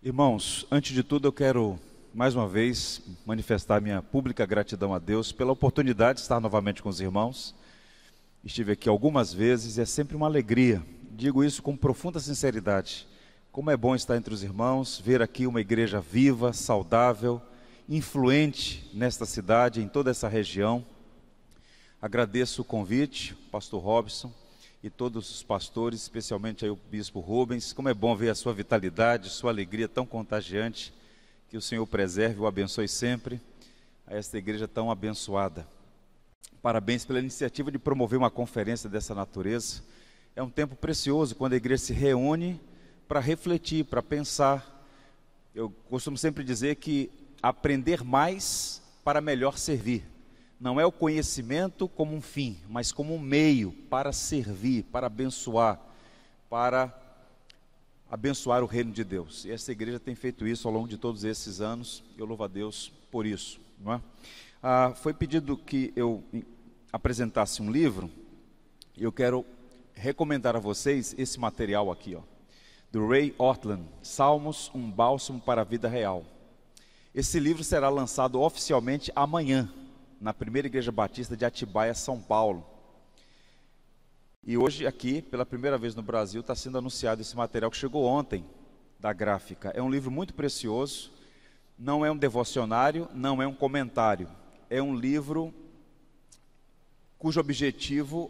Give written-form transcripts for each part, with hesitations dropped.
Irmãos, antes de tudo eu quero mais uma vez manifestar minha pública gratidão a Deus pela oportunidade de estar novamente com os irmãos. Estive aqui algumas vezes e é sempre uma alegria. Digo isso com profunda sinceridade. Como é bom estar entre os irmãos, ver aqui uma igreja viva, saudável, influente nesta cidade, em toda essa região. Agradeço o convite, pastor Robson, e todos os pastores, especialmente aí o bispo Rubens. Como é bom ver a sua vitalidade, sua alegria tão contagiante. Que o Senhor preserve e o abençoe sempre a esta igreja tão abençoada. Parabéns pela iniciativa de promover uma conferência dessa natureza. É um tempo precioso quando a igreja se reúne para refletir, para pensar. Eu costumo sempre dizer que aprender mais para melhor servir. Não é o conhecimento como um fim, mas como um meio para servir, para abençoar o reino de Deus. E essa igreja tem feito isso ao longo de todos esses anos. Eu louvo a Deus por isso, não é? Foi pedido que eu apresentasse um livro. E eu quero recomendar a vocês esse material aqui, ó, do Ray Ortlund, Salmos, um bálsamo para a vida real. Esse livro será lançado oficialmente amanhã, na Primeira Igreja Batista de Atibaia, São Paulo. E hoje aqui, pela primeira vez no Brasil, está sendo anunciado esse material que chegou ontem, da Gráfica. É um livro muito precioso, não é um devocionário, não é um comentário. É um livro cujo objetivo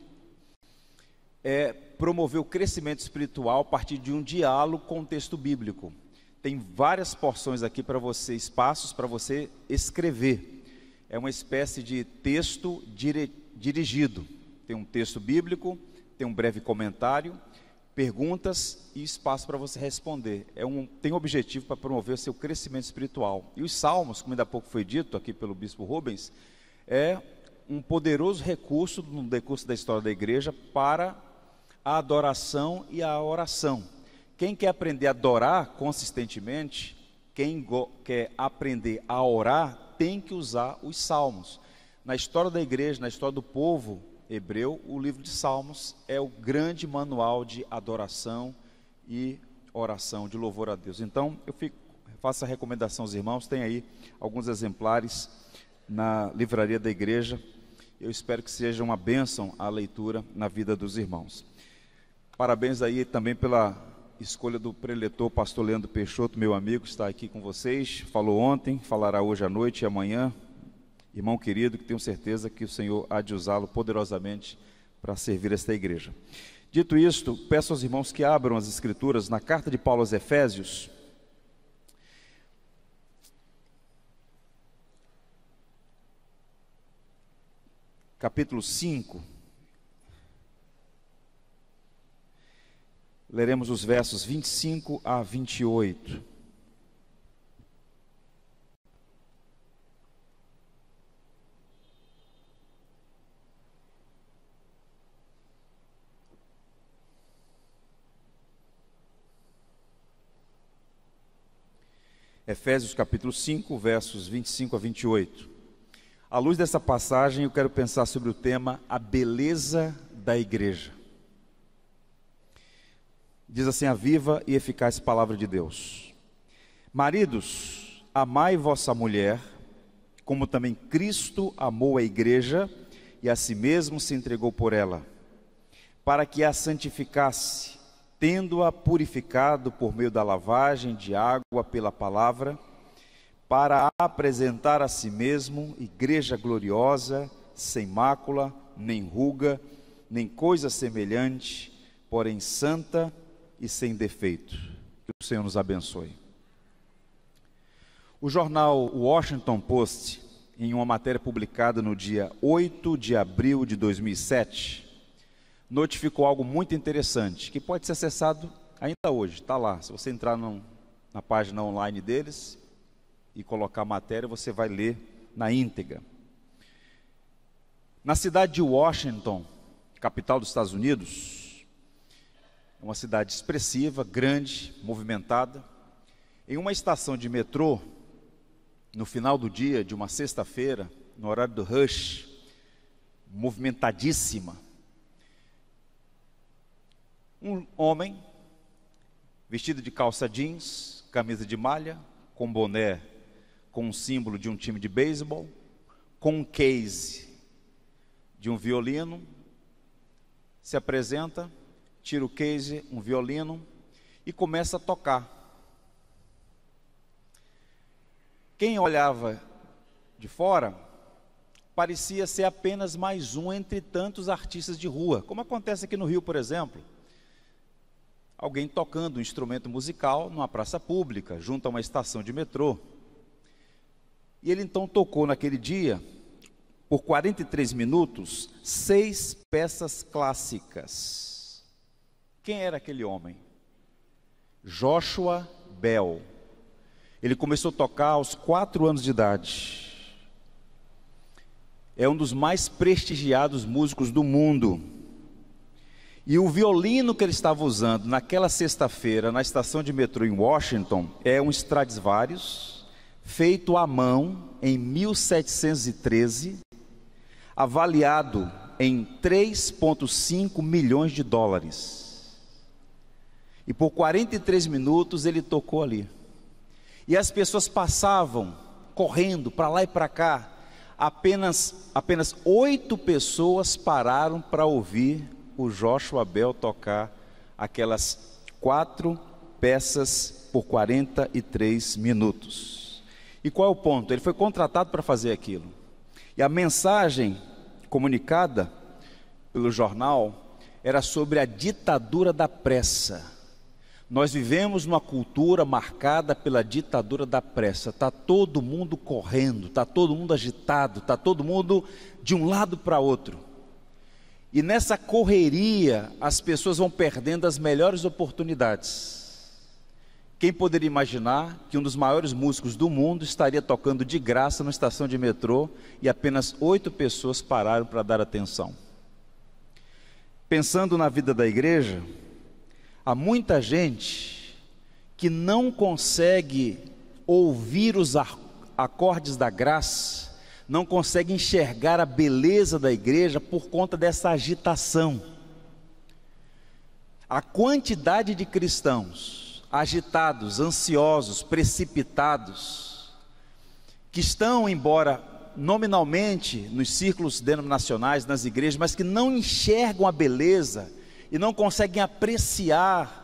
é promover o crescimento espiritual a partir de um diálogo com o texto bíblico. Tem várias porções aqui para você, espaços para você escrever. É uma espécie de texto dirigido. Tem um texto bíblico, tem um breve comentário, perguntas e espaço para você responder. Tem um objetivo para promover o seu crescimento espiritual. E os salmos, como ainda há pouco foi dito aqui pelo bispo Rubens, é um poderoso recurso no decurso da história da igreja para a adoração e a oração. Quem quer aprender a adorar consistentemente, quem quer aprender a orar, tem que usar os salmos. Na história da igreja, na história do povo hebreu, o livro de Salmos é o grande manual de adoração e oração, de louvor a Deus. Então, faço a recomendação aos irmãos, tem aí alguns exemplares na livraria da igreja. Eu espero que seja uma bênção a leitura na vida dos irmãos. Parabéns aí também pela escolha do preletor, pastor Leandro Peixoto, meu amigo, está aqui com vocês. Falou ontem, falará hoje à noite e amanhã. Irmão querido, que tenho certeza que o Senhor há de usá-lo poderosamente para servir esta igreja. Dito isto, peço aos irmãos que abram as escrituras na carta de Paulo aos Efésios. Capítulo 5. Leremos os versos 25 a 28. Efésios capítulo 5, versos 25 a 28. À luz dessa passagem, eu quero pensar sobre o tema a beleza da igreja. Diz assim a viva e eficaz palavra de Deus: Maridos, amai vossa mulher, como também Cristo amou a igreja e a si mesmo se entregou por ela, para que a santificasse, tendo-a purificado por meio da lavagem de água pela palavra, para a apresentar a si mesmo igreja gloriosa, sem mácula, nem ruga, nem coisa semelhante, porém santa e sem defeito. Que o Senhor nos abençoe. O jornal Washington Post, em uma matéria publicada no dia 8 de abril de 2007, notificou algo muito interessante, que pode ser acessado ainda hoje, está lá. Se você entrar na página online deles e colocar a matéria, você vai ler na íntegra. Na cidade de Washington, capital dos Estados Unidos, uma cidade expressiva, grande, movimentada, em uma estação de metrô, no final do dia de uma sexta-feira, no horário do rush, movimentadíssima, um homem vestido de calça jeans, camisa de malha, com boné, com um símbolo de um time de beisebol, com um case de um violino, se apresenta, tira o case, um violino, e começa a tocar. Quem olhava de fora, parecia ser apenas mais um entre tantos artistas de rua, como acontece aqui no Rio, por exemplo. Alguém tocando um instrumento musical numa praça pública, junto a uma estação de metrô. E ele então tocou naquele dia, por 43 minutos, 6 peças clássicas. Quem era aquele homem? Joshua Bell. Ele começou a tocar aos 4 anos de idade. É um dos mais prestigiados músicos do mundo. E o violino que ele estava usando naquela sexta-feira na estação de metrô em Washington é um Stradivarius, feito à mão em 1713, avaliado em 3,5 milhões de dólares. E por 43 minutos ele tocou ali. E as pessoas passavam correndo para lá e para cá. Apenas 8 pessoas pararam para ouvir o Joshua Bell tocar aquelas 4 peças por 43 minutos. E qual é o ponto? Ele foi contratado para fazer aquilo. E a mensagem comunicada pelo jornal era sobre a ditadura da pressa. Nós vivemos numa cultura marcada pela ditadura da pressa. Está todo mundo correndo, está todo mundo agitado, está todo mundo de um lado para outro. E nessa correria, as pessoas vão perdendo as melhores oportunidades. Quem poderia imaginar que um dos maiores músicos do mundo estaria tocando de graça numa estação de metrô e apenas 8 pessoas pararam para dar atenção? Pensando na vida da igreja, há muita gente que não consegue ouvir os acordes da graça, não consegue enxergar a beleza da igreja por conta dessa agitação. A quantidade de cristãos agitados, ansiosos, precipitados, que estão, embora nominalmente nos círculos denominacionais, nas igrejas, mas que não enxergam a beleza e não conseguem apreciar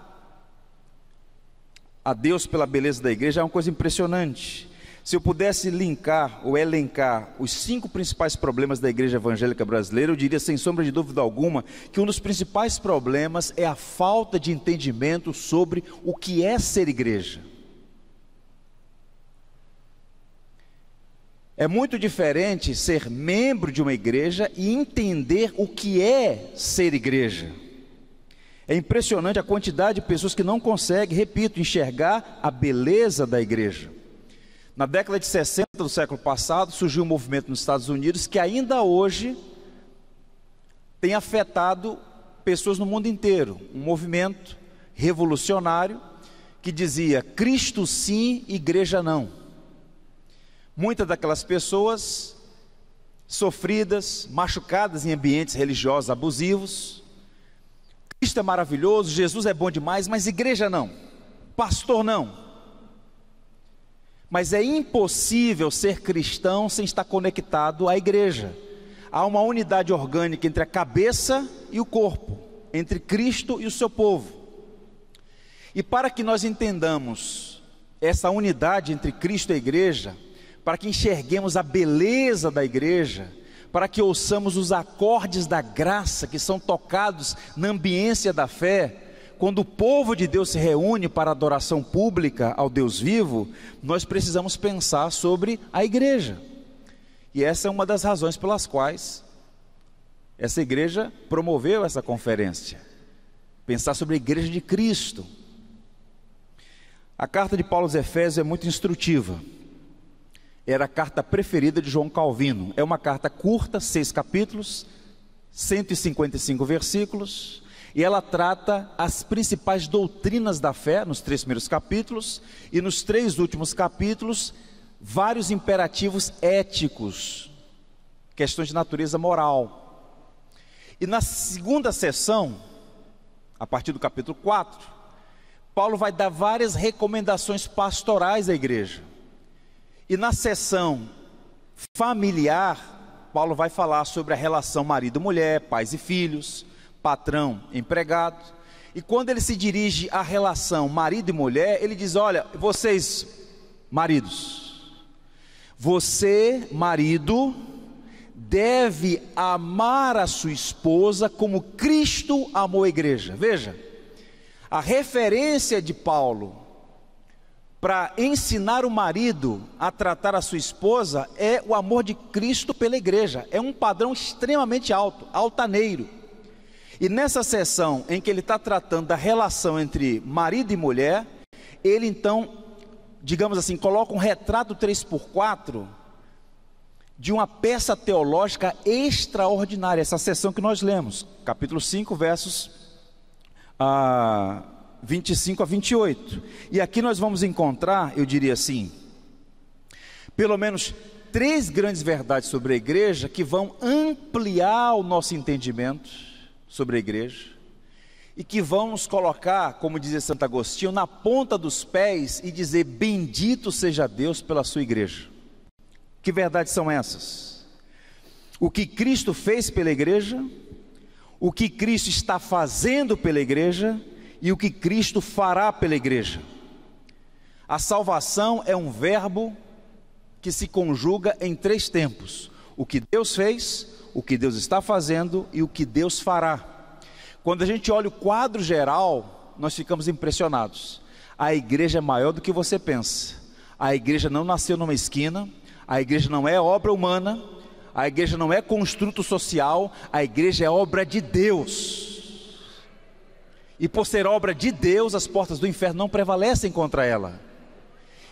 a Deus pela beleza da igreja, é uma coisa impressionante. Se eu pudesse linkar ou elencar os 5 principais problemas da igreja evangélica brasileira, eu diria sem sombra de dúvida alguma que um dos principais problemas é a falta de entendimento sobre o que é ser igreja. É muito diferente ser membro de uma igreja e entender o que é ser igreja. É impressionante a quantidade de pessoas que não conseguem, repito, enxergar a beleza da igreja. Na década de 60 do século passado, surgiu um movimento nos Estados Unidos que ainda hoje tem afetado pessoas no mundo inteiro. Um movimento revolucionário que dizia: Cristo sim, igreja não. Muitas daquelas pessoas sofridas, machucadas em ambientes religiosos abusivos. Cristo é maravilhoso, Jesus é bom demais, mas igreja não, pastor não. Mas é impossível ser cristão sem estar conectado à igreja. Há uma unidade orgânica entre a cabeça e o corpo, entre Cristo e o seu povo. E para que nós entendamos essa unidade entre Cristo e a igreja, para que enxerguemos a beleza da igreja, para que ouçamos os acordes da graça que são tocados na ambiência da fé, quando o povo de Deus se reúne para adoração pública ao Deus vivo, nós precisamos pensar sobre a igreja. E essa é uma das razões pelas quais essa igreja promoveu essa conferência. Pensar sobre a igreja de Cristo. A carta de Paulo aos Efésios é muito instrutiva. Era a carta preferida de João Calvino. É uma carta curta, 6 capítulos, 155 versículos, e ela trata as principais doutrinas da fé, nos 3 primeiros capítulos, e nos 3 últimos capítulos, vários imperativos éticos, questões de natureza moral. E na segunda sessão, a partir do capítulo 4, Paulo vai dar várias recomendações pastorais à igreja. E na seção familiar, Paulo vai falar sobre a relação marido-mulher, pais e filhos, patrão, empregado. E quando ele se dirige à relação marido e mulher, ele diz: olha, vocês, maridos, você, marido, deve amar a sua esposa como Cristo amou a igreja. Veja, a referência de Paulo para ensinar o marido a tratar a sua esposa é o amor de Cristo pela igreja. É um padrão extremamente alto, altaneiro. E nessa seção em que ele está tratando da relação entre marido e mulher, ele então, digamos assim, coloca um retrato 3x4 de uma peça teológica extraordinária. Essa seção que nós lemos, capítulo 5, versos 25 a 28. E aqui nós vamos encontrar, eu diria assim, pelo menos 3 grandes verdades sobre a igreja que vão ampliar o nosso entendimento sobre a igreja e que vão nos colocar, como dizia Santo Agostinho, na ponta dos pés e dizer: bendito seja Deus pela sua igreja. Que verdades são essas? O que Cristo fez pela igreja, o que Cristo está fazendo pela igreja e o que Cristo fará pela igreja. A salvação é um verbo que se conjuga em 3 tempos: o que Deus fez, o que Deus está fazendo e o que Deus fará. Quando a gente olha o quadro geral, nós ficamos impressionados. A igreja é maior do que você pensa. A igreja não nasceu numa esquina, a igreja não é obra humana, a igreja não é construto social, a igreja é obra de Deus. E por ser obra de Deus, as portas do inferno não prevalecem contra ela.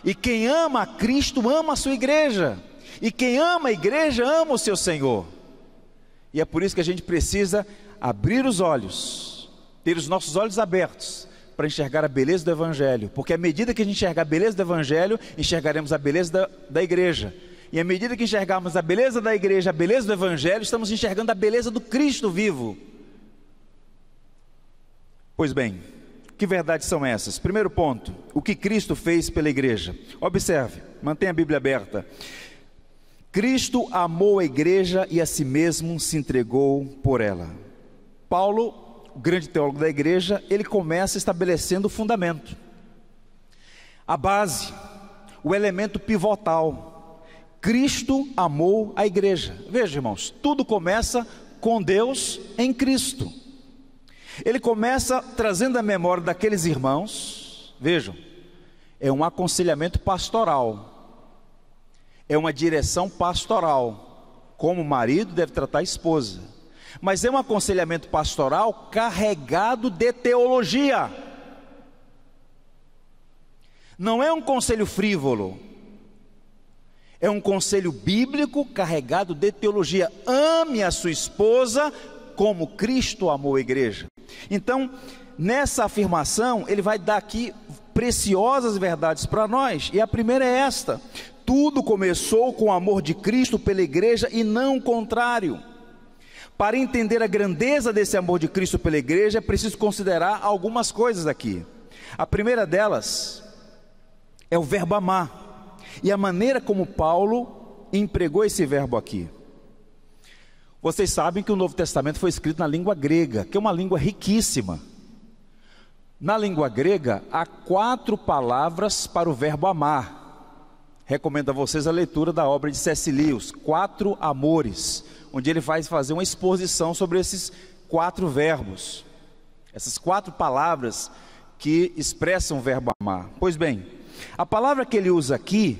E quem ama a Cristo ama a sua igreja, e quem ama a igreja ama o seu Senhor. E é por isso que a gente precisa abrir os olhos, ter os nossos olhos abertos para enxergar a beleza do Evangelho, porque à medida que a gente enxergar a beleza do Evangelho, enxergaremos a beleza da igreja, e à medida que enxergarmos a beleza da igreja, a beleza do Evangelho, estamos enxergando a beleza do Cristo vivo. Pois bem, que verdades são essas? Primeiro ponto: o que Cristo fez pela igreja. Observe, mantenha a Bíblia aberta. Cristo amou a igreja e a si mesmo se entregou por ela. Paulo, o grande teólogo da igreja, ele começa estabelecendo o fundamento, a base, o elemento pivotal. Cristo amou a igreja. Veja, irmãos, tudo começa com Deus em Cristo. Ele começa trazendo a memória daqueles irmãos. Vejam, é um aconselhamento pastoral, é uma direção pastoral, como o marido deve tratar a esposa, mas é um aconselhamento pastoral carregado de teologia. Não é um conselho frívolo, é um conselho bíblico carregado de teologia. Ame a sua esposa como Cristo amou a igreja. Então, nessa afirmação, ele vai dar aqui preciosas verdades para nós, e a primeira é esta: tudo começou com o amor de Cristo pela igreja e não o contrário. Para entender a grandeza desse amor de Cristo pela igreja, é preciso considerar algumas coisas aqui. A primeira delas é o verbo amar, e a maneira como Paulo empregou esse verbo aqui. Vocês sabem que o Novo Testamento foi escrito na língua grega, que é uma língua riquíssima. Na língua grega, há 4 palavras para o verbo amar. Recomendo a vocês a leitura da obra de C.S. Lewis, 4 Amores, onde ele vai fazer uma exposição sobre esses 4 verbos, essas 4 palavras que expressam o verbo amar. Pois bem, a palavra que ele usa aqui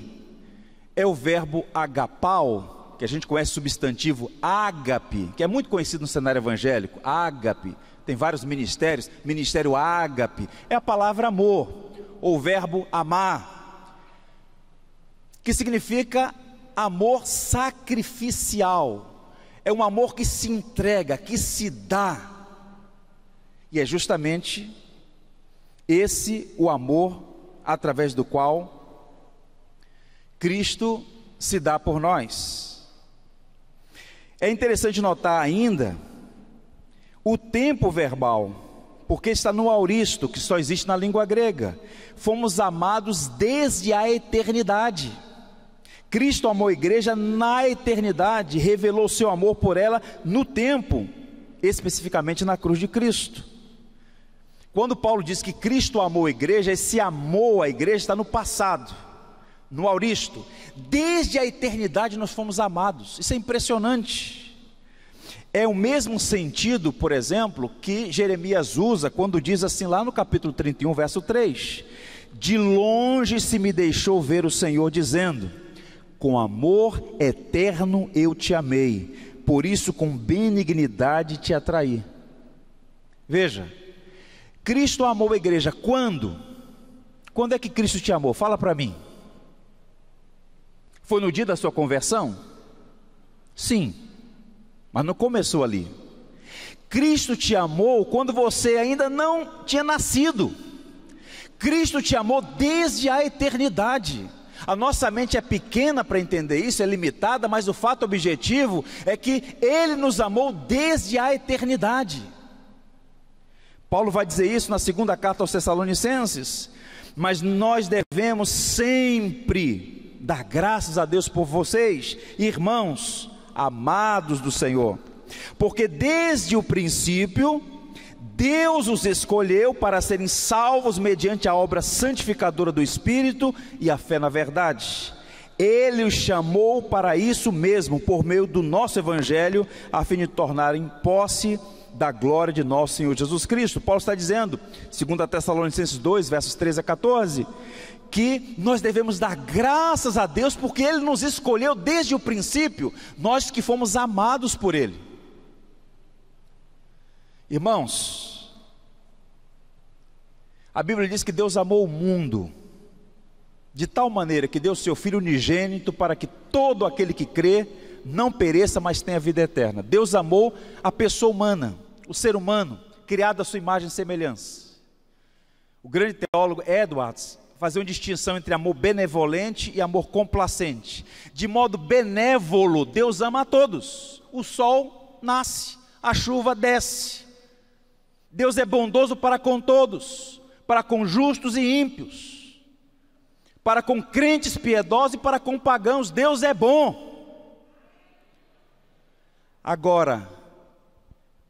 é o verbo agapau, que a gente conhece o substantivo ágape, que é muito conhecido no cenário evangélico. Ágape, tem vários ministérios, ministério ágape, é a palavra amor, ou o verbo amar, que significa amor sacrificial. É um amor que se entrega, que se dá, e é justamente esse o amor através do qual Cristo se dá por nós. É interessante notar ainda o tempo verbal porque está no auristo, que só existe na língua grega. Fomos amados desde a eternidade. Cristo amou a igreja na eternidade, revelou seu amor por ela no tempo, especificamente na cruz de Cristo. Quando Paulo diz que Cristo amou a igreja, esse amor à igreja está no passado, no auristo. Desde a eternidade nós fomos amados. Isso é impressionante. É o mesmo sentido, por exemplo, que Jeremias usa quando diz assim lá no capítulo 31, verso 3: de longe se me deixou ver o Senhor dizendo, com amor eterno eu te amei, por isso com benignidade te atraí. Veja, Cristo amou a igreja quando? Quando é que Cristo te amou? Fala para mim. Foi no dia da sua conversão? Sim, mas não começou ali. Cristo te amou quando você ainda não tinha nascido. Cristo te amou desde a eternidade. A nossa mente é pequena para entender isso, é limitada, mas o fato objetivo é que Ele nos amou desde a eternidade. Paulo vai dizer isso na segunda carta aos Tessalonicenses: mas nós devemos sempre dar graças a Deus por vocês, irmãos amados do Senhor, porque desde o princípio Deus os escolheu para serem salvos mediante a obra santificadora do Espírito e a fé na verdade. Ele os chamou para isso mesmo, por meio do nosso Evangelho, a fim de tornarem posse da glória de nosso Senhor Jesus Cristo. Paulo está dizendo, 2 Tessalonicenses 2, versos 13 a 14, que nós devemos dar graças a Deus, porque Ele nos escolheu desde o princípio, nós que fomos amados por Ele. Irmãos, a Bíblia diz que Deus amou o mundo de tal maneira que deu seu Filho unigênito para que todo aquele que crê não pereça, mas tenha vida eterna. Deus amou a pessoa humana, o ser humano, criado à sua imagem e semelhança. O grande teólogo Edwards fazia uma distinção entre amor benevolente e amor complacente. De modo benévolo, Deus ama a todos. O sol nasce, a chuva desce. Deus é bondoso para com todos, para com justos e ímpios, para com crentes piedosos e para com pagãos. Deus é bom. Agora,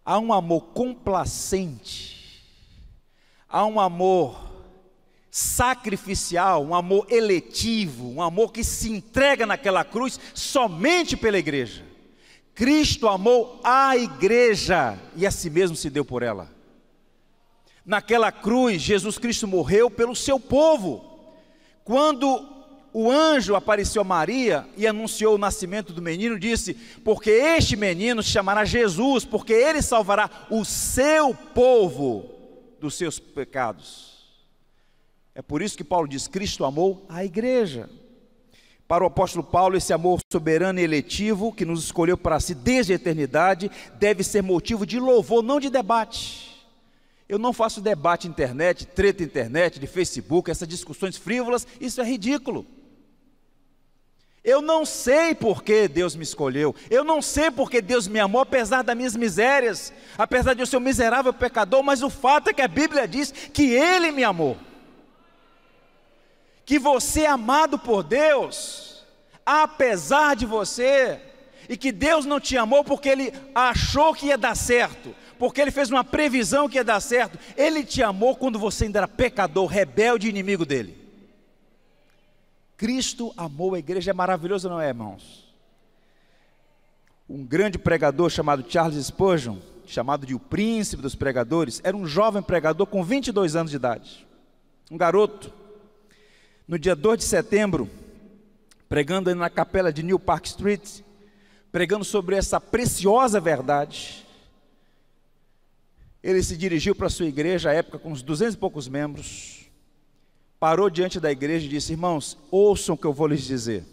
há um amor complacente, há um amor sacrificial, um amor eletivo, um amor que se entrega naquela cruz somente pela igreja. Cristo amou a igreja e a si mesmo se deu por ela. Naquela cruz, Jesus Cristo morreu pelo seu povo. Quando o anjo apareceu a Maria e anunciou o nascimento do menino, disse: porque este menino se chamará Jesus, porque ele salvará o seu povo dos seus pecados. É por isso que Paulo diz: Cristo amou a igreja. Para o apóstolo Paulo, esse amor soberano e eletivo, que nos escolheu para si desde a eternidade, deve ser motivo de louvor, não de debate. Eu não faço debate internet, treta internet, de Facebook, essas discussões frívolas, isso é ridículo. Eu não sei por que Deus me escolheu, eu não sei por que Deus me amou, apesar das minhas misérias, apesar de eu ser um miserável pecador, mas o fato é que a Bíblia diz que Ele me amou. Que você é amado por Deus, apesar de você, e que Deus não te amou porque Ele achou que ia dar certo, porque Ele fez uma previsão que ia dar certo. Ele te amou quando você ainda era pecador, rebelde e inimigo dEle. Cristo amou a igreja. É maravilhoso, não é, irmãos? Um grande pregador chamado Charles Spurgeon, chamado de o príncipe dos pregadores, era um jovem pregador com 22 anos de idade, um garoto. No dia 2 de setembro, pregando na capela de New Park Street, pregando sobre essa preciosa verdade, ele se dirigiu para a sua igreja, à época com uns 200 e poucos membros, parou diante da igreja e disse: irmãos, ouçam o que eu vou lhes dizer.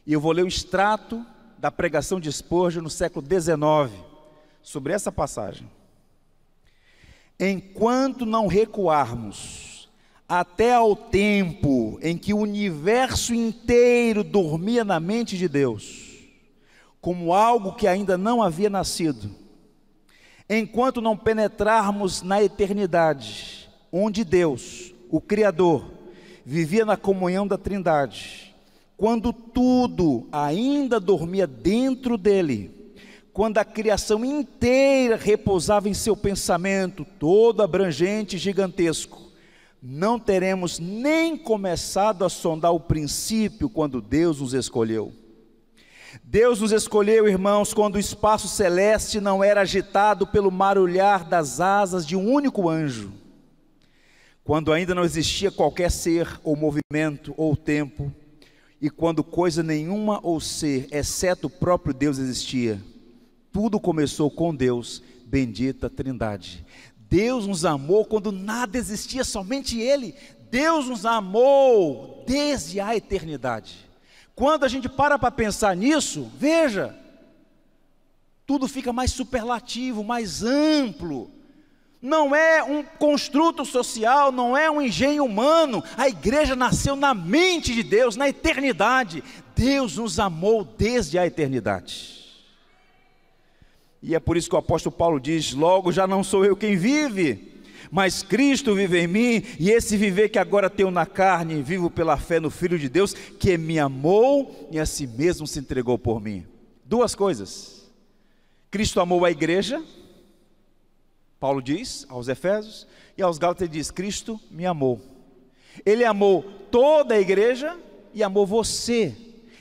E eu vou ler um extrato da pregação de Spurgeon no século XIX, sobre essa passagem. Enquanto não recuarmos até ao tempo em que o universo inteiro dormia na mente de Deus, como algo que ainda não havia nascido, enquanto não penetrarmos na eternidade, onde Deus, o Criador, vivia na comunhão da Trindade, quando tudo ainda dormia dentro dele, quando a criação inteira repousava em seu pensamento, todo abrangente e gigantesco, não teremos nem começado a sondar o princípio quando Deus nos escolheu. Deus nos escolheu, irmãos, quando o espaço celeste não era agitado pelo marulhar das asas de um único anjo, quando ainda não existia qualquer ser ou movimento ou tempo, e quando coisa nenhuma ou ser, exceto o próprio Deus, existia. Tudo começou com Deus, bendita Trindade. Deus nos amou quando nada existia, somente Ele. Deus nos amou desde a eternidade. Quando a gente para pensar nisso, veja, tudo fica mais superlativo, mais amplo. Não é um construto social, não é um engenho humano. A igreja nasceu na mente de Deus, na eternidade. Deus nos amou desde a eternidade. E é por isso que o apóstolo Paulo diz: logo já não sou eu quem vive, mas Cristo vive em mim, e esse viver que agora tenho na carne, vivo pela fé no Filho de Deus, que me amou e a si mesmo se entregou por mim. Duas coisas: Cristo amou a igreja, Paulo diz aos Efésios, e aos Gálatas ele diz: Cristo me amou. Ele amou toda a igreja e amou você.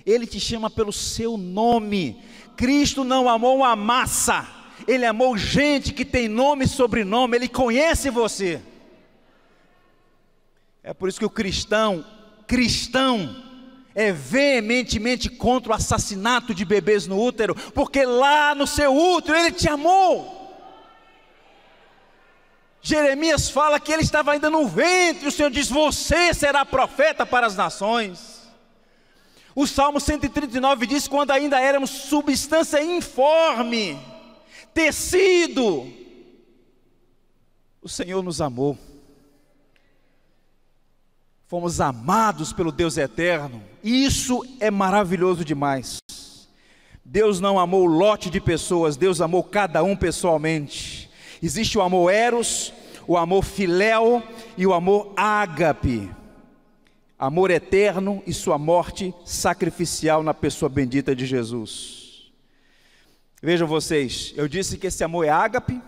Ele te chama pelo seu nome. Cristo não amou uma massa, Ele amou gente que tem nome e sobrenome. Ele conhece você. É por isso que o cristão é veementemente contra o assassinato de bebês no útero, porque lá no seu útero Ele te amou. Jeremias fala que ele estava ainda no ventre, o Senhor diz: você será profeta para as nações. O Salmo 139 diz: quando ainda éramos substância informe, tecido, o Senhor nos amou. Fomos amados pelo Deus eterno. Isso é maravilhoso demais. Deus não amou lote de pessoas, Deus amou cada um pessoalmente. Existe o amor eros, o amor filéu e o amor ágape. Amor eterno e sua morte sacrificial na pessoa bendita de Jesus. Vejam vocês, eu disse que esse amor é ágape,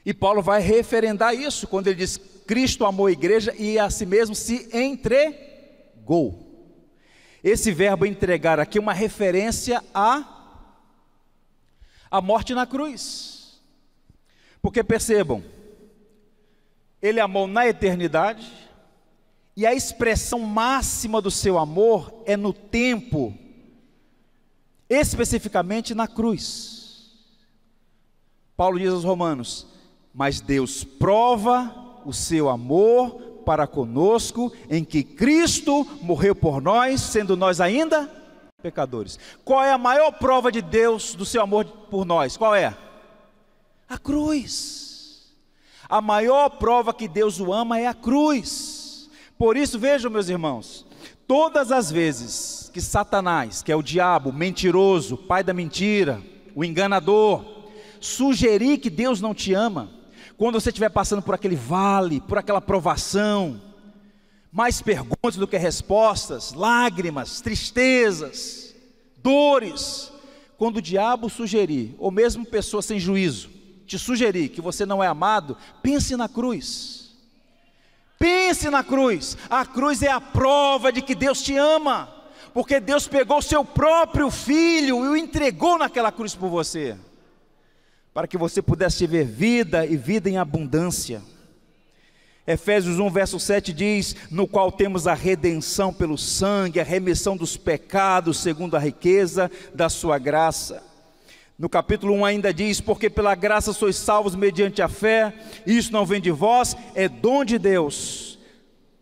e Paulo vai referendar isso, quando ele diz: Cristo amou a igreja e a si mesmo se entregou. Esse verbo entregar aqui é uma referência à morte na cruz. Porque percebam, Ele amou na eternidade, e a expressão máxima do seu amor é no tempo, especificamente na cruz. Paulo diz aos Romanos: mas Deus prova o seu amor para conosco, em que Cristo morreu por nós, sendo nós ainda pecadores. Qual é a maior prova de Deus, do seu amor por nós? Qual é? A cruz. A maior prova que Deus o ama é a cruz. Por isso, vejam, meus irmãos, todas as vezes que Satanás, que é o diabo, mentiroso, pai da mentira, o enganador, sugerir que Deus não te ama, quando você estiver passando por aquele vale, por aquela provação, mais perguntas do que respostas, lágrimas, tristezas, dores, quando o diabo sugerir, ou mesmo pessoa sem juízo, te sugerir que você não é amado, pense na cruz. Pense na cruz. A cruz é a prova de que Deus te ama, porque Deus pegou o seu próprio filho e o entregou naquela cruz por você, para que você pudesse ver vida e vida em abundância. Efésios 1 verso 7 diz: no qual temos a redenção pelo sangue, a remissão dos pecados segundo a riqueza da sua graça. No capítulo 1 ainda diz: porque pela graça sois salvos mediante a fé, isso não vem de vós, é dom de Deus,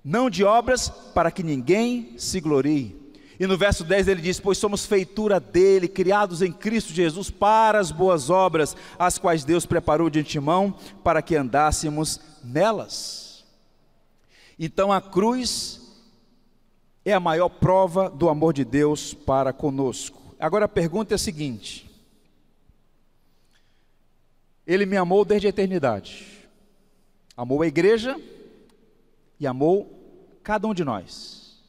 não de obras, para que ninguém se glorie. E no verso 10 ele diz: pois somos feitura dele, criados em Cristo Jesus para as boas obras, as quais Deus preparou de antemão para que andássemos nelas. Então a cruz é a maior prova do amor de Deus para conosco. Agora a pergunta é a seguinte: Ele me amou desde a eternidade. Amou a igreja e amou cada um de nós.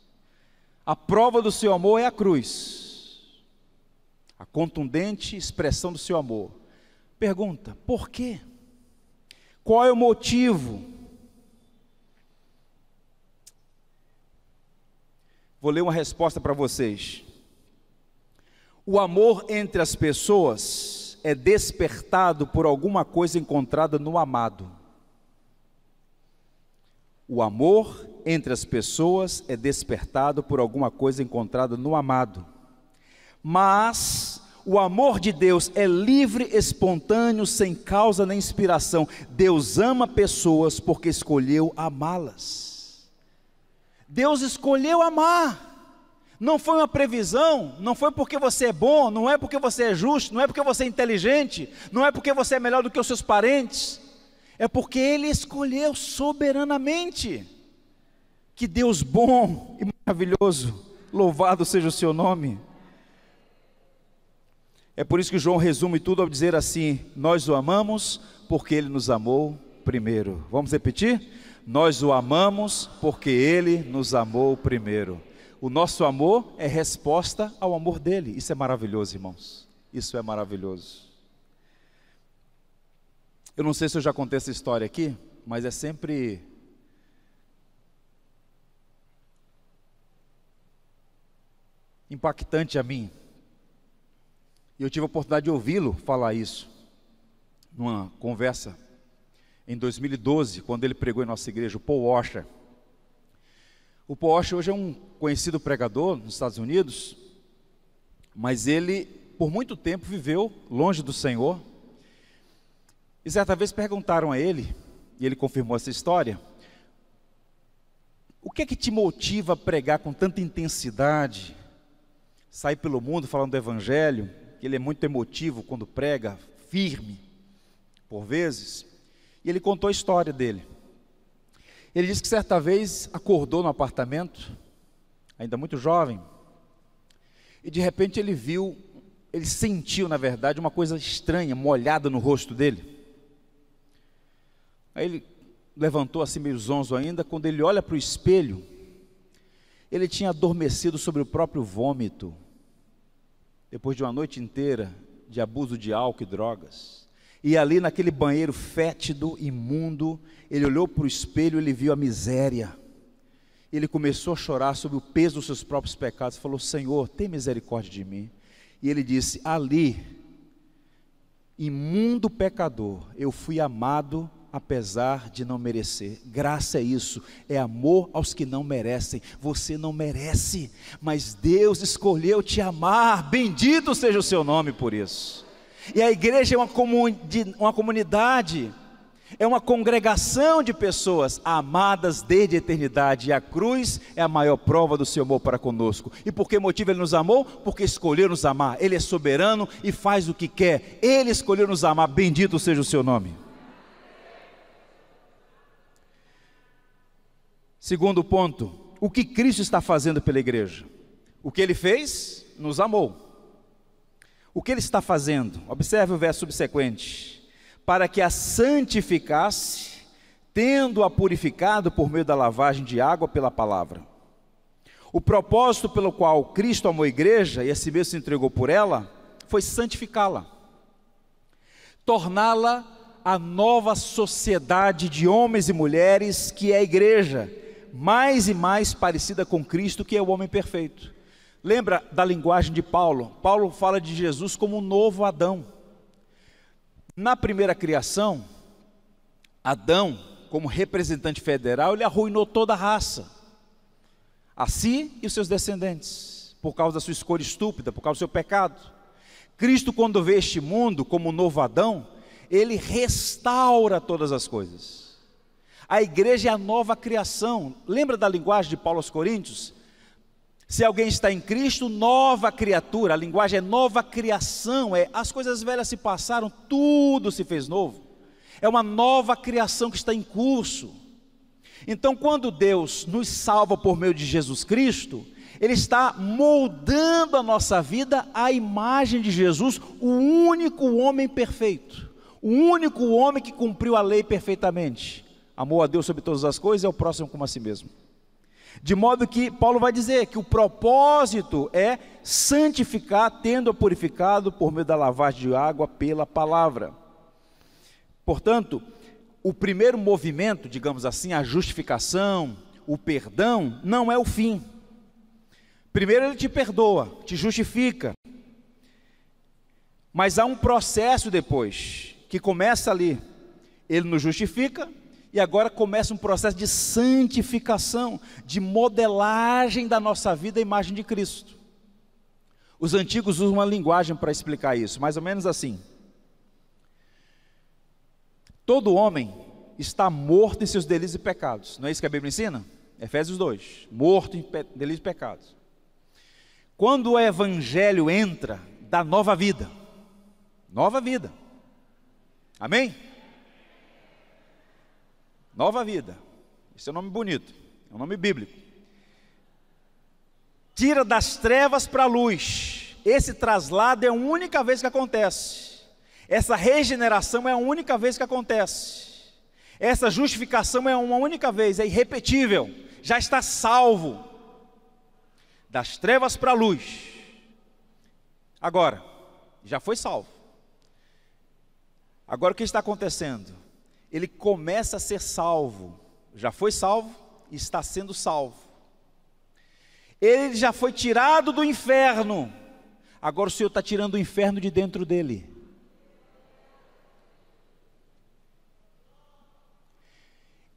A prova do seu amor é a cruz, a contundente expressão do seu amor. Pergunta: por quê? Qual é o motivo? Vou ler uma resposta para vocês. O amor entre as pessoas é despertado por alguma coisa encontrada no amado. O amor entre as pessoas é despertado por alguma coisa encontrada no amado. Mas o amor de Deus é livre, espontâneo, sem causa nem inspiração. Deus ama pessoas porque escolheu amá-las. Deus escolheu amar. Não foi uma previsão, não foi porque você é bom, não é porque você é justo, não é porque você é inteligente, não é porque você é melhor do que os seus parentes. É porque Ele escolheu soberanamente. Que Deus bom e maravilhoso, louvado seja o seu nome. É por isso que João resume tudo ao dizer assim: nós o amamos porque Ele nos amou primeiro. Vamos repetir? Nós o amamos porque Ele nos amou primeiro. O nosso amor é resposta ao amor dEle. Isso é maravilhoso, irmãos. Isso é maravilhoso. Eu não sei se eu já contei essa história aqui, mas é sempre impactante a mim. E eu tive a oportunidade de ouvi-lo falar isso numa conversa em 2012, quando ele pregou em nossa igreja, o Paul Washer. O Paul Washer hoje é um conhecido pregador nos Estados Unidos, mas ele por muito tempo viveu longe do Senhor. E certa vez perguntaram a ele, e ele confirmou essa história: o que é que te motiva a pregar com tanta intensidade, sair pelo mundo falando do Evangelho? Ele é muito emotivo quando prega, firme, por vezes. E ele contou a história dele. Ele disse que certa vez acordou no apartamento, ainda muito jovem, e de repente ele sentiu, na verdade, uma coisa estranha, molhada no rosto dele. Aí ele levantou assim meio zonzo ainda. Quando ele olha para o espelho, ele tinha adormecido sobre o próprio vômito, depois de uma noite inteira de abuso de álcool e drogas. E ali naquele banheiro fétido, imundo, ele olhou para o espelho, ele viu a miséria. Ele começou a chorar sobre o peso dos seus próprios pecados, falou: Senhor, tem misericórdia de mim. E ele disse: ali, imundo pecador, eu fui amado apesar de não merecer. Graça é isso, é amor aos que não merecem. Você não merece, mas Deus escolheu te amar. Bendito seja o seu nome por isso. E a igreja é uma comunidade, é uma congregação de pessoas amadas desde a eternidade, e a cruz é a maior prova do seu amor para conosco. E por que motivo Ele nos amou? Porque escolheu nos amar. Ele é soberano e faz o que quer. Ele escolheu nos amar. Bendito seja o seu nome. Segundo ponto, o que Cristo está fazendo pela igreja? O que Ele fez? Nos amou. O que Ele está fazendo? Observe o verso subsequente: para que a santificasse, tendo-a purificado por meio da lavagem de água pela palavra. O propósito pelo qual Cristo amou a igreja e a si mesmo se entregou por ela, foi santificá-la, torná-la a nova sociedade de homens e mulheres que é a igreja, mais e mais parecida com Cristo, que é o homem perfeito. Lembra da linguagem de Paulo? Paulo fala de Jesus como um novo Adão. Na primeira criação, Adão, como representante federal, ele arruinou toda a raça, a si e os seus descendentes, por causa da sua escolha estúpida, por causa do seu pecado. Cristo, quando vê este mundo como um novo Adão, Ele restaura todas as coisas. A igreja é a nova criação. Lembra da linguagem de Paulo aos Coríntios? Se alguém está em Cristo, nova criatura. A linguagem é nova criação, as coisas velhas se passaram, tudo se fez novo. É uma nova criação que está em curso. Então, quando Deus nos salva por meio de Jesus Cristo, Ele está moldando a nossa vida à imagem de Jesus, o único homem perfeito, O único homem que cumpriu a lei perfeitamente, amou a Deus sobre todas as coisas e ao próximo como a si mesmo. De modo que Paulo vai dizer que o propósito é santificar, tendo-a purificado por meio da lavagem de água pela palavra. Portanto, o primeiro movimento, digamos assim, a justificação, o perdão, não é o fim. Primeiro ele te perdoa, te justifica, mas há um processo depois, que começa ali, ele nos justifica, e agora começa um processo de santificação, de modelagem da nossa vida à imagem de Cristo. Os antigos usam uma linguagem para explicar isso, mais ou menos assim: todo homem está morto em seus delitos e pecados, não é isso que a Bíblia ensina? Efésios 2, morto em delitos e pecados. Quando o Evangelho entra, dá nova vida, amém? Nova vida, esse é um nome bonito, é um nome bíblico. Tira das trevas para a luz. Esse traslado é a única vez que acontece. Essa regeneração é a única vez que acontece. Essa justificação é uma única vez, é irrepetível. Já está salvo. Das trevas para a luz. Agora, já foi salvo. Agora o que está acontecendo? Ele começa a ser salvo. Já foi salvo e está sendo salvo. Ele já foi tirado do inferno. Agora o Senhor está tirando o inferno de dentro dele.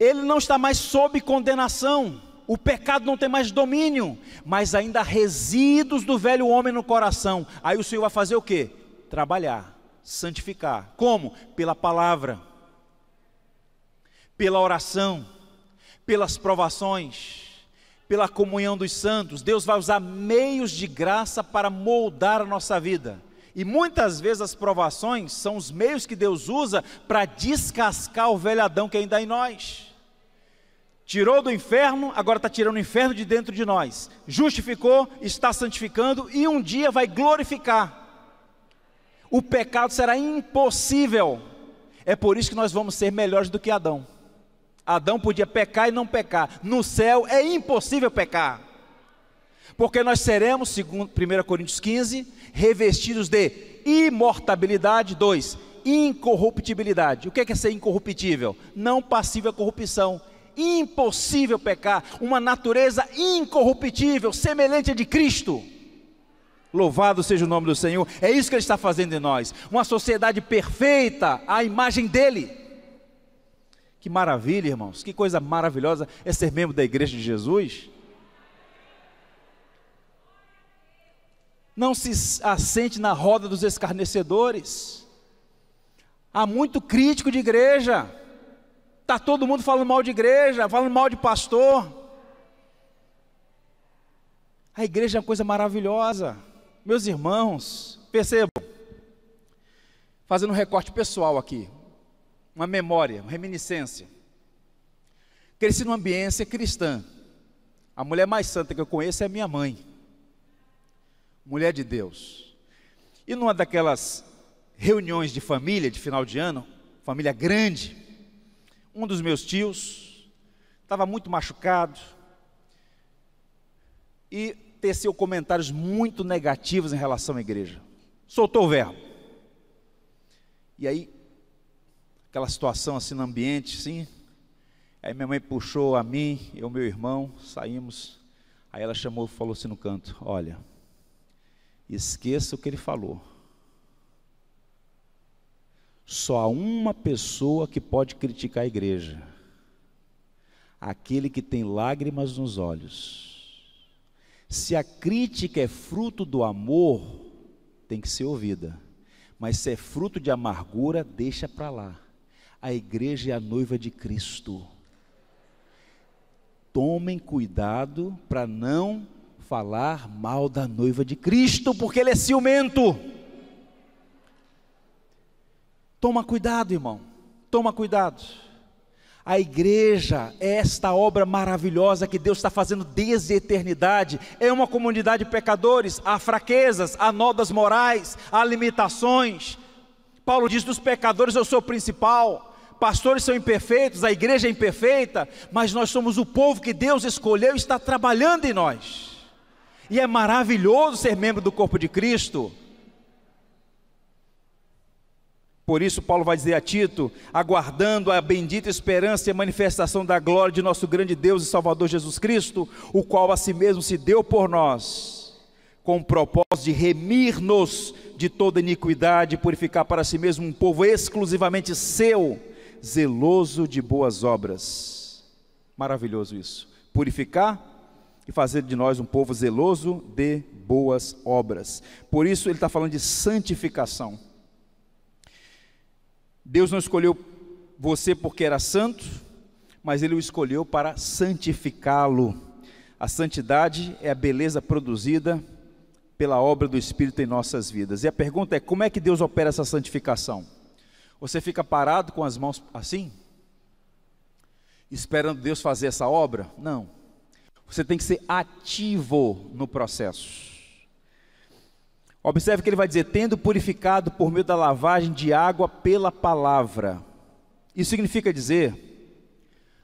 Ele não está mais sob condenação. O pecado não tem mais domínio. Mas ainda há resíduos do velho homem no coração. Aí o Senhor vai fazer o quê? Trabalhar, santificar. Como? Pela palavra, pela oração, pelas provações, pela comunhão dos santos. Deus vai usar meios de graça para moldar a nossa vida. E muitas vezes as provações são os meios que Deus usa para descascar o velho Adão que ainda há em nós. Tirou do inferno, agora está tirando o inferno de dentro de nós. Justificou, está santificando e um dia vai glorificar. O pecado será impossível. É por isso que nós vamos ser melhores do que Adão. Adão podia pecar e não pecar. No céu é impossível pecar. Porque nós seremos, segundo 1 Coríntios 15, revestidos de imortabilidade. 2, incorruptibilidade. O que é ser incorruptível? Não passível à corrupção. Impossível pecar. Uma natureza incorruptível, semelhante a de Cristo. Louvado seja o nome do Senhor. É isso que Ele está fazendo em nós. Uma sociedade perfeita, à imagem dEle. Que maravilha, irmãos, que coisa maravilhosa é ser membro da igreja de Jesus. Não se assente na roda dos escarnecedores. Há muito crítico de igreja. Está todo mundo falando mal de igreja, falando mal de pastor. A igreja é uma coisa maravilhosa. Meus irmãos, percebam, fazendo um recorte pessoal aqui, uma memória, uma reminiscência. Cresci numa ambiência cristã. A mulher mais santa que eu conheço é minha mãe, mulher de Deus. E numa daquelas reuniões de família, de final de ano, família grande, um dos meus tios estava muito machucado e teceu comentários muito negativos em relação à igreja. Soltou o verbo. E aí, aquela situação assim no ambiente, assim. Aí minha mãe puxou a mim e o meu irmão, saímos. Aí ela chamou, falou assim no canto: olha, esqueça o que ele falou. Só há uma pessoa que pode criticar a igreja: aquele que tem lágrimas nos olhos. Se a crítica é fruto do amor, tem que ser ouvida. Mas se é fruto de amargura, deixa para lá. A igreja é a noiva de Cristo. Tomem cuidado para não falar mal da noiva de Cristo, porque ele é ciumento. Toma cuidado, irmão, toma cuidado. A igreja é esta obra maravilhosa que Deus está fazendo desde a eternidade. É uma comunidade de pecadores. Há fraquezas, há nódoas morais, há limitações. Paulo diz: dos pecadores eu sou o principal. Pastores são imperfeitos, a igreja é imperfeita, mas nós somos o povo que Deus escolheu e está trabalhando em nós. E é maravilhoso ser membro do corpo de Cristo. Por isso Paulo vai dizer a Tito: aguardando a bendita esperança e a manifestação da glória de nosso grande Deus e Salvador Jesus Cristo, o qual a si mesmo se deu por nós, com o propósito de remir-nos de toda iniquidade e purificar para si mesmo um povo exclusivamente seu, zeloso de boas obras. Maravilhoso isso, purificar e fazer de nós um povo zeloso de boas obras. Por isso ele está falando de santificação. Deus não escolheu você porque era santo, mas Ele o escolheu para santificá-lo. A santidade é a beleza produzida pela obra do Espírito em nossas vidas. E a pergunta é: como é que Deus opera essa santificação? Você fica parado com as mãos assim, esperando Deus fazer essa obra? Não. Você tem que ser ativo no processo. Observe que ele vai dizer: tendo purificado por meio da lavagem de água pela palavra. Isso significa dizer,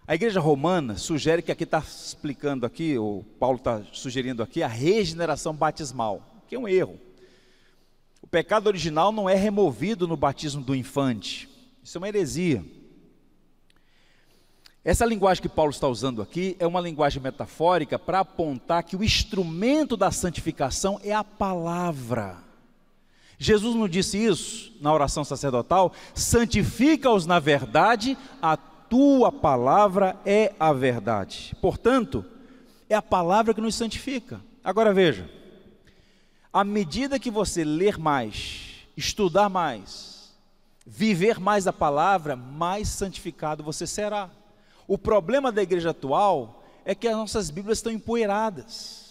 a igreja romana sugere, que aqui está explicando aqui, ou Paulo está sugerindo aqui, a regeneração batismal, que é um erro. O pecado original não é removido no batismo do infante. Isso é uma heresia. Essa linguagem que Paulo está usando aqui é uma linguagem metafórica para apontar que o instrumento da santificação é a palavra. Jesus não disse isso na oração sacerdotal: santifica-os na verdade, a tua palavra é a verdade. Portanto, é a palavra que nos santifica. Agora veja, à medida que você ler mais, estudar mais, viver mais a palavra, mais santificado você será. O problema da igreja atual é que as nossas Bíblias estão empoeiradas.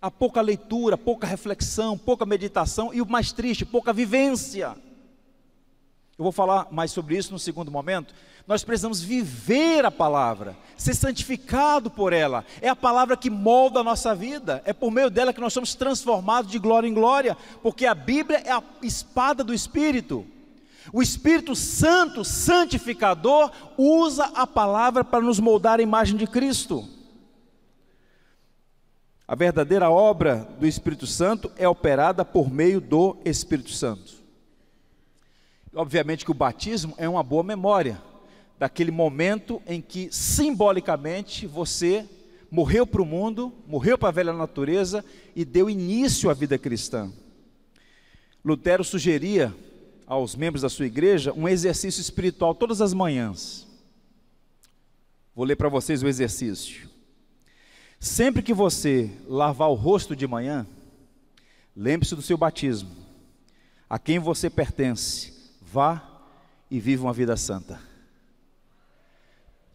Há pouca leitura, pouca reflexão, pouca meditação e o mais triste, pouca vivência. Eu vou falar mais sobre isso no segundo momento. Nós precisamos viver a palavra, ser santificado por ela. É a palavra que molda a nossa vida. É por meio dela que nós somos transformados de glória em glória, porque a Bíblia é a espada do Espírito. O Espírito Santo, santificador, usa a palavra para nos moldar a imagem de Cristo. A verdadeira obra do Espírito Santo é operada por meio do Espírito Santo. Obviamente que o batismo é uma boa memória daquele momento em que simbolicamente você morreu para o mundo, morreu para a velha natureza e deu início à vida cristã. Lutero sugeria aos membros da sua igreja um exercício espiritual todas as manhãs. Vou ler para vocês o exercício. Sempre que você lavar o rosto de manhã, lembre-se do seu batismo, a quem você pertence. Vá e viva uma vida santa.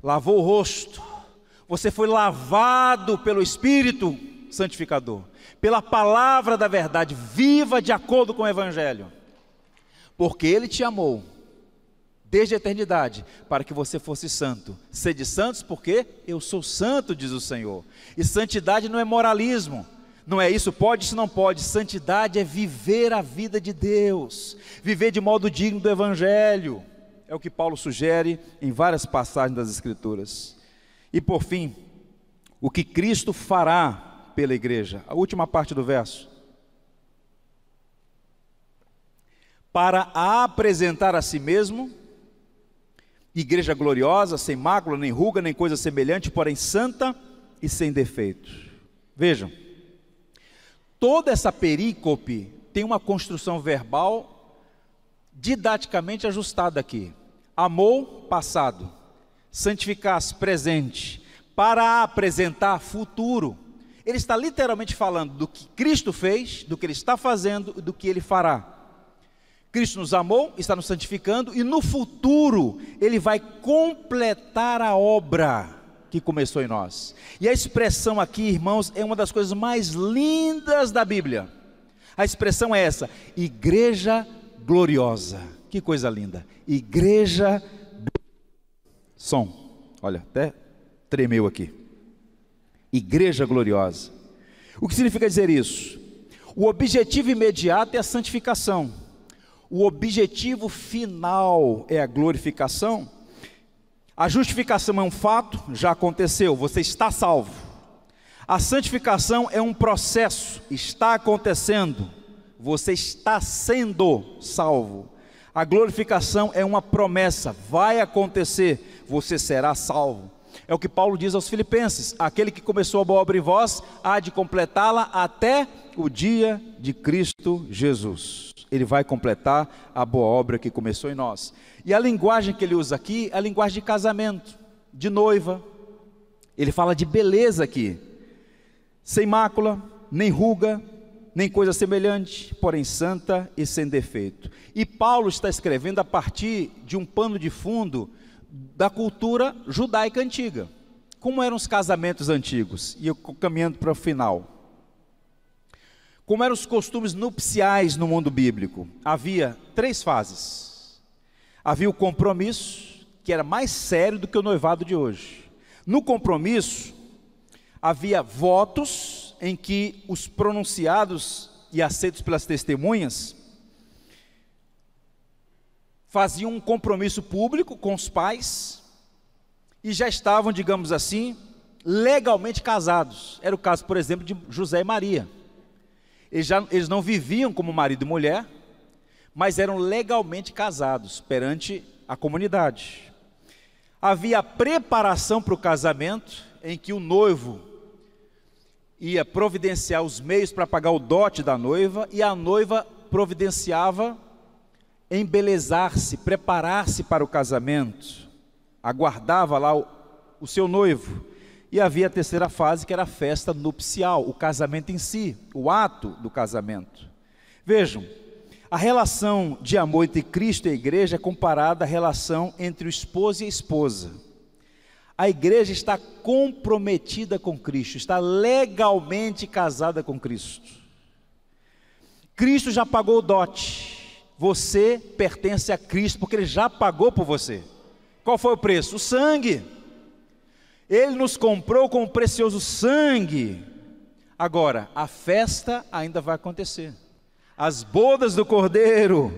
Lavou o rosto, você foi lavado pelo Espírito Santificador, pela palavra da verdade. Viva de acordo com o Evangelho, porque Ele te amou desde a eternidade, para que você fosse santo. Sede santos, porque eu sou santo, diz o Senhor. E santidade não é moralismo, não é isso pode, isso não pode. Santidade é viver a vida de Deus, viver de modo digno do Evangelho. É o que Paulo sugere em várias passagens das Escrituras. E por fim, o que Cristo fará pela igreja, a última parte do verso: para apresentar a si mesmo igreja gloriosa, sem mácula, nem ruga, nem coisa semelhante, porém santa e sem defeito. Vejam, toda essa perícope tem uma construção verbal didaticamente ajustada aqui. Amou, passado. Santificar-se, presente. Para apresentar, futuro. Ele está literalmente falando do que Cristo fez, do que Ele está fazendo e do que Ele fará. Cristo nos amou, está nos santificando, e no futuro Ele vai completar a obra que começou em nós. E a expressão aqui, irmãos, é uma das coisas mais lindas da Bíblia. A expressão é essa: igreja gloriosa. Que coisa linda, igreja. Som, olha, até tremeu aqui. Igreja gloriosa. O que significa dizer isso? O objetivo imediato é a santificação. O objetivo final é a glorificação. A justificação é um fato, já aconteceu, você está salvo. A santificação é um processo, está acontecendo, você está sendo salvo. A glorificação é uma promessa, vai acontecer, você será salvo. É o que Paulo diz aos Filipenses: aquele que começou a boa obra em vós, há de completá-la até o dia de Cristo Jesus. Ele vai completar a boa obra que começou em nós. E a linguagem que ele usa aqui é a linguagem de casamento, de noiva. Ele fala de beleza aqui, sem mácula, nem ruga, nem coisa semelhante, porém santa e sem defeito. E Paulo está escrevendo a partir de um pano de fundo da cultura judaica antiga. Como eram os casamentos antigos? E eu caminhando para o final. Como eram os costumes nupciais no mundo bíblico? Havia 3 fases. Havia o compromisso, que era mais sério do que o noivado de hoje. No compromisso, havia votos em que os pronunciados e aceitos pelas testemunhas faziam um compromisso público com os pais e já estavam, digamos assim, legalmente casados. Era o caso, por exemplo, de José e Maria. Eles não viviam como marido e mulher, mas eram legalmente casados perante a comunidade. Havia a preparação para o casamento, em que o noivo ia providenciar os meios para pagar o dote da noiva, e a noiva providenciava embelezar-se, preparar-se para o casamento, aguardava lá o seu noivo. E havia a terceira fase, que era a festa nupcial, o casamento em si, o ato do casamento. Vejam, a relação de amor entre Cristo e a igreja é comparada à relação entre o esposo e a esposa. A igreja está comprometida com Cristo, está legalmente casada com Cristo. Cristo já pagou o dote, você pertence a Cristo, porque Ele já pagou por você. Qual foi o preço? O sangue. Ele nos comprou com o precioso sangue. Agora, a festa ainda vai acontecer. As bodas do Cordeiro.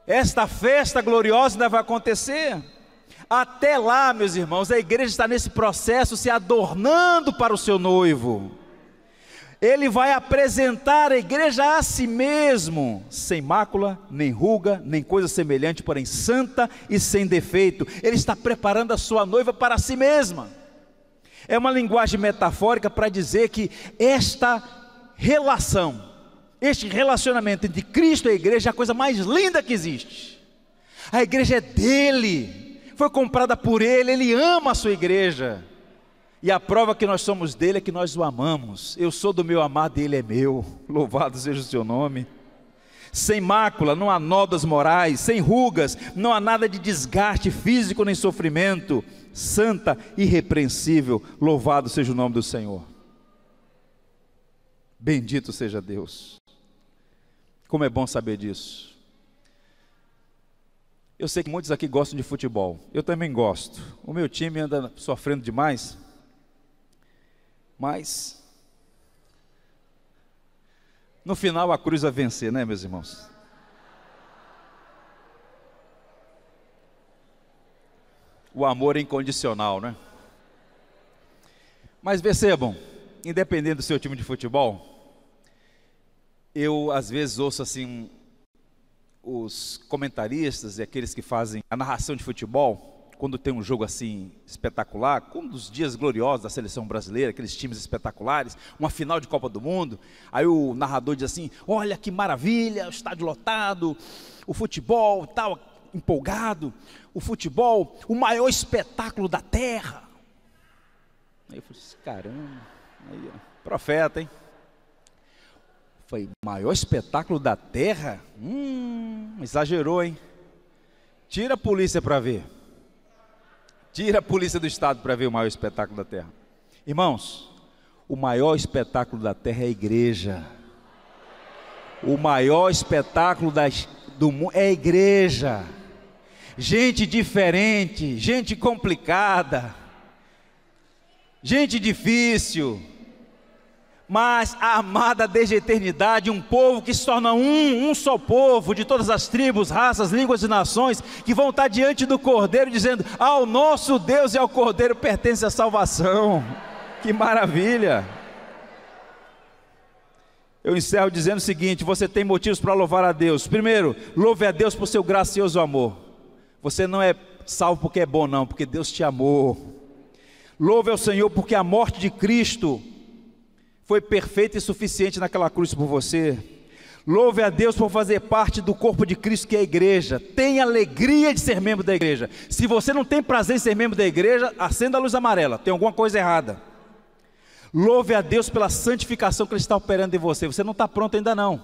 Esta festa gloriosa ainda vai acontecer. Até lá, meus irmãos, a igreja está nesse processo, se adornando para o seu noivo. Ele vai apresentar a igreja a si mesmo, sem mácula, nem ruga, nem coisa semelhante, porém santa e sem defeito. Ele está preparando a sua noiva para si mesma. É uma linguagem metafórica para dizer que esta relação, este relacionamento entre Cristo e a igreja é a coisa mais linda que existe. A igreja é dele, foi comprada por ele, ele ama a sua igreja. E a prova que nós somos dele é que nós o amamos. Eu sou do meu amado e ele é meu. Louvado seja o seu nome. Sem mácula, não há nódoas morais. Sem rugas, não há nada de desgaste físico nem sofrimento. Santa, irrepreensível. Louvado seja o nome do Senhor. Bendito seja Deus. Como é bom saber disso. Eu sei que muitos aqui gostam de futebol. Eu também gosto. O meu time anda sofrendo demais. Mas no final a cruz vai vencer, né, meus irmãos? O amor é incondicional, né? Mas percebam, independente do seu time de futebol, eu às vezes ouço assim os comentaristas e aqueles que fazem a narração de futebol, quando tem um jogo assim espetacular, como dos dias gloriosos da seleção brasileira, aqueles times espetaculares, uma final de Copa do Mundo, aí o narrador diz assim: olha que maravilha, o estádio lotado, o futebol tal, empolgado, o futebol, o maior espetáculo da terra. Aí eu falei assim, caramba, aí, ó, profeta, hein? Foi maior espetáculo da terra? Exagerou, hein? Tira a polícia para ver. Tira a polícia do estado para ver o maior espetáculo da terra. Irmãos, o maior espetáculo da terra é a igreja. O maior espetáculo do mundo é a igreja. Gente diferente, gente complicada, gente difícil, mas amada desde a eternidade, um povo que se torna um só povo, de todas as tribos, raças, línguas e nações, que vão estar diante do Cordeiro, dizendo: ao nosso Deus e ao Cordeiro pertence a salvação. Que maravilha! Eu encerro dizendo o seguinte: você tem motivos para louvar a Deus. Primeiro, louve a Deus por seu gracioso amor. Você não é salvo porque é bom, não, porque Deus te amou. Louve ao Senhor porque a morte de Cristo foi perfeita e suficiente naquela cruz por você. Louve a Deus por fazer parte do corpo de Cristo, que é a igreja. Tenha alegria de ser membro da igreja. Se você não tem prazer em ser membro da igreja, acenda a luz amarela, tem alguma coisa errada. Louve a Deus pela santificação que Ele está operando em você. Você não está pronto ainda não,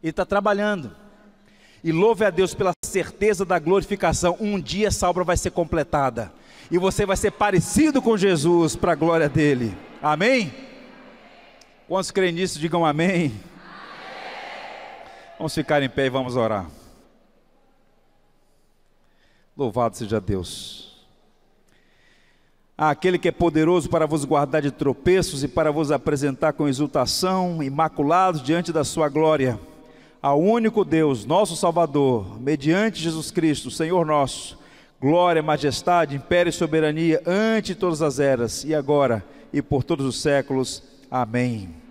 Ele está trabalhando. E louve a Deus pela certeza da glorificação. Um dia essa obra vai ser completada e você vai ser parecido com Jesus, para a glória dEle. Amém? Quantos creem nisso, digam amém. Amém. Vamos ficar em pé e vamos orar. Louvado seja Deus. Aquele que é poderoso para vos guardar de tropeços e para vos apresentar com exultação, imaculados diante da sua glória, ao único Deus, nosso Salvador, mediante Jesus Cristo, Senhor nosso, glória, majestade, império e soberania ante todas as eras, e agora e por todos os séculos. Amém.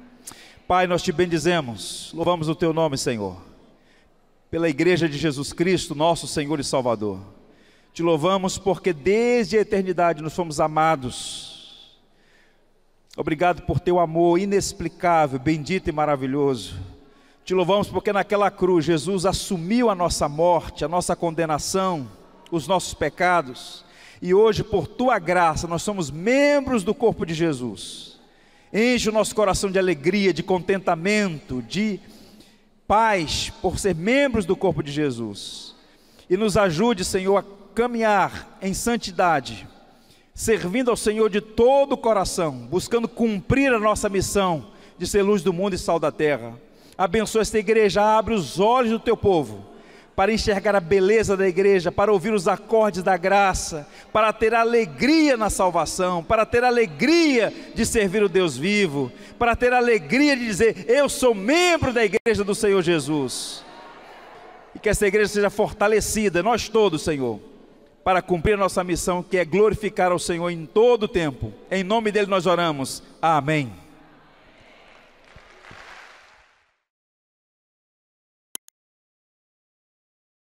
Pai, nós te bendizemos, louvamos o teu nome, Senhor, pela igreja de Jesus Cristo, nosso Senhor e Salvador. Te louvamos porque desde a eternidade nós fomos amados. Obrigado por teu amor inexplicável, bendito e maravilhoso. Te louvamos porque naquela cruz Jesus assumiu a nossa morte, a nossa condenação, os nossos pecados. E hoje, por tua graça, nós somos membros do corpo de Jesus. Enche o nosso coração de alegria, de contentamento, de paz, por ser membros do corpo de Jesus. E nos ajude, Senhor, a caminhar em santidade, servindo ao Senhor de todo o coração, buscando cumprir a nossa missão de ser luz do mundo e sal da terra. Abençoa esta igreja, abre os olhos do teu povo, para enxergar a beleza da igreja, para ouvir os acordes da graça, para ter alegria na salvação, para ter alegria de servir o Deus vivo, para ter alegria de dizer: eu sou membro da igreja do Senhor Jesus. E que essa igreja seja fortalecida, nós todos, Senhor, para cumprir a nossa missão, que é glorificar ao Senhor em todo o tempo. Em nome dele nós oramos. Amém.